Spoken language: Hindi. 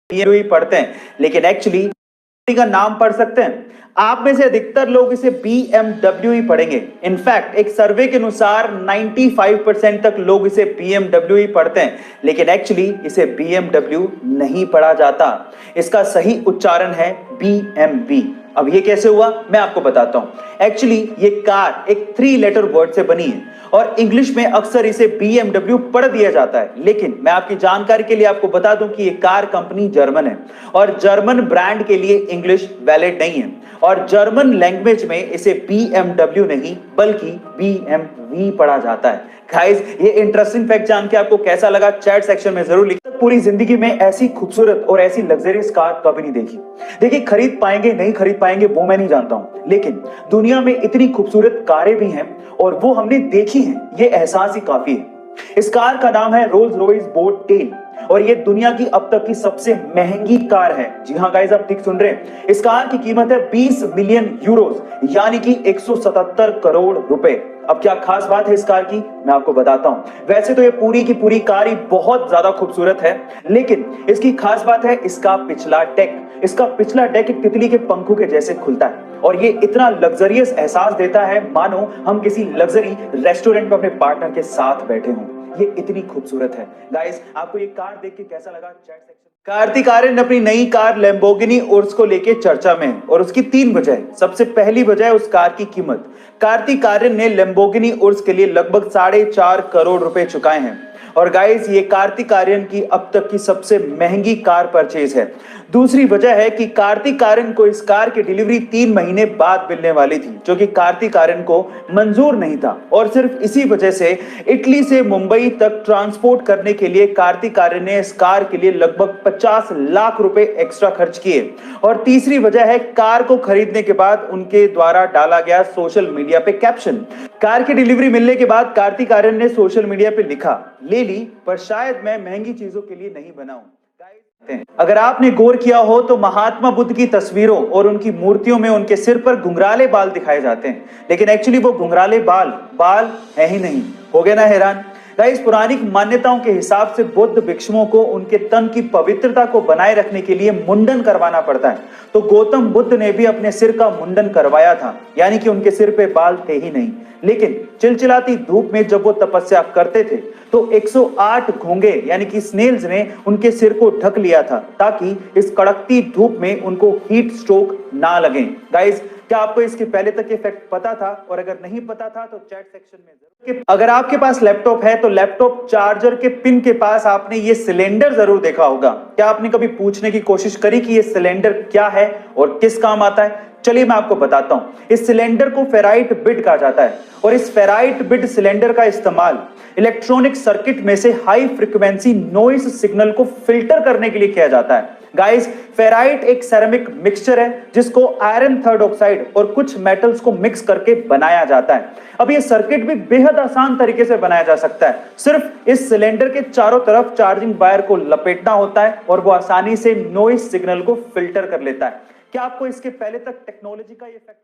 BMW ही पढ़ते हैं, लेकिन एक्चुअली का नाम पढ़ सकते हैं। आप में से अधिकतर लोग इसे BMW ही पढ़ेंगे। इनफैक्ट एक सर्वे के अनुसार 95% तक लोग इसे BMW ही पढ़ते हैं, लेकिन एक्चुअली इसे BMW नहीं पढ़ा जाता। इसका सही उच्चारण है BMW। अब ये कैसे हुआ मैं आपको बताता हूं। एक्चुअली ये कार एक 3 लेटर वर्ड से बनी है और इंग्लिश में अक्सर इसे BMW पढ़ दिया जाता है, लेकिन मैं आपकी जानकारी के लिए आपको बता दूं कि ये कार कंपनी जर्मन है और जर्मन ब्रांड के लिए इंग्लिश वैलिड नहीं है और जर्मन लैंग्वेज में इसे BMW नहीं बल्कि BMW पढ़ा जाता है। गाइस, ये इंटरेस्टिंग फैक्ट जान के आपको कैसा लगा चैट सेक्शन में जरूर लिखना। पूरी जिंदगी में ऐसी खूबसूरत और ऐसी लग्जरियस कार कभी नहीं देखी। देखिए, खरीद पाएंगे नहीं खरीद पाएंगे वो मैं नहीं जानता हूं, लेकिन दुनिया में इतनी खूबसूरत कारें भी हैं और वो हमने देखी हैं, ये एहसास ही काफी है। इस कार का नाम है रोल्स रॉयस बोट टेल और ये दुनिया की अब तक की सबसे महंगी कार है। जी हाँ गाइस, आप ठीक सुन रहे हैं। इस कार की कीमत है 20 मिलियन यूरोस यानी कि 177 करोड़ रुपए। अब क्या खास बात है इस कार की, मैं आपको बताता हूं। वैसे तो ये पूरी की पूरी कार ही बहुत ज्यादा खूबसूरत है, लेकिन इसकी खास बात है इसका पिछला डेक। इसका पिछला डेक एक तितली के पंखों के जैसे खुलता है और ये इतना लग्जरियस एहसास देता है मानो हम किसी लग्जरी रेस्टोरेंट में अपने पार्टनर के साथ बैठे हों। ये इतनी खूबसूरत है। गाइस, आपको ये कार देख के कैसा लगा चैट सेक्शन। कार्तिक आर्यन अपनी नई कार लैम्बोर्गिनी उर्स को लेके चर्चा में है और उसकी 3 वजह है। सबसे पहली वजह है उस कार की कीमत। कार्तिक आर्यन ने लैम्बोर्गिनी उर्स के लिए लगभग 4.5 करोड़ रुपए चुकाए हैं और गाइस, ये कार्तिक आर्यन की अब तक की सबसे महंगी कार परचेज है। दूसरी वजह है कि कार्तिक आर्यन को इस कार की डिलीवरी 3 महीने बाद मिलने वाली थी, जो कि कार्तिक आर्यन को मंजूर नहीं था और सिर्फ इसी वजह से इटली से मुंबई तक ट्रांसपोर्ट करने के लिए कार्तिक आर्यन ने इस कार के लिए लगभग 50 लाख रुपए एक्स्ट्रा खर्च किए। और तीसरी वजह है कार को खरीदने के बाद उनके द्वारा डाला गया सोशल मीडिया पे कैप्शन। कार की डिलीवरी मिलने के बाद कार्तिक आर्यन ने सोशल मीडिया पे लिखा, ले ली पर शायद मैं महंगी चीजों के लिए नहीं बनाऊं। अगर आपने गौर किया हो तो महात्मा बुद्ध की तस्वीरों और उनकी मूर्तियों में उनके सिर पर घुंघराले बाल दिखाए जाते हैं, लेकिन एक्चुअली वो घुंघराले बाल है ही नहीं। हो गए ना हैरान। गाइस, पौराणिक मान्यताओं के हिसाब से बुद्ध भिक्षुओं को उनके तन की पवित्रता को बनाए रखने के लिए मुंडन करवाना पड़ता है, तो गौतम बुद्ध ने भी अपने सिर का मुंडन करवाया था, यानी कि उनके सिर पे बाल थे ही नहीं। लेकिन चिलचिलाती धूप में जब वो तपस्या करते थे तो 108 घोंगे यानी कि स्नेल्स ने उनके सिर को ढक लिया था ताकि इस कड़कती धूप में उनको हीट स्ट्रोक ना लगे। गाइस, क्या आपको इसके पहले तक ये फैक्ट पता था? और अगर नहीं पता था तो चैट सेक्शन में जरूर। अगर आपके पास लैपटॉप है तो लैपटॉप चार्जर के पिन के पास आपने ये सिलेंडर जरूर देखा होगा। क्या आपने कभी पूछने की कोशिश करी कि ये सिलेंडर क्या है और किस काम आता है? चलिए मैं आपको बताता हूं। इस सिलेंडर को फेराइट बिड कहा जाता है और इस फेराइट बिड सिलेंडर का इस्तेमाल इलेक्ट्रॉनिक सर्किट में से हाई फ्रीक्वेंसी नॉइज सिग्नल को फिल्टर करने के लिए किया जाता है। गाइस, फेराइट एक सेरेमिक मिक्सचर है जिसको आयरन थर्ड ऑक्साइड और कुछ मेटल्स को मिक्स करके बनाया जाता है। अब ये सर्किट भी बेहद आसान तरीके से बनाया जा सकता है। सिर्फ इस सिलेंडर के चारों तरफ चार्जिंग वायर को लपेटना होता है और वो आसानी से नॉइज सिग्नल को फिल्टर कर लेता है। क्या आपको इसके पहले तक टेक्नोलॉजी का ये फैक्ट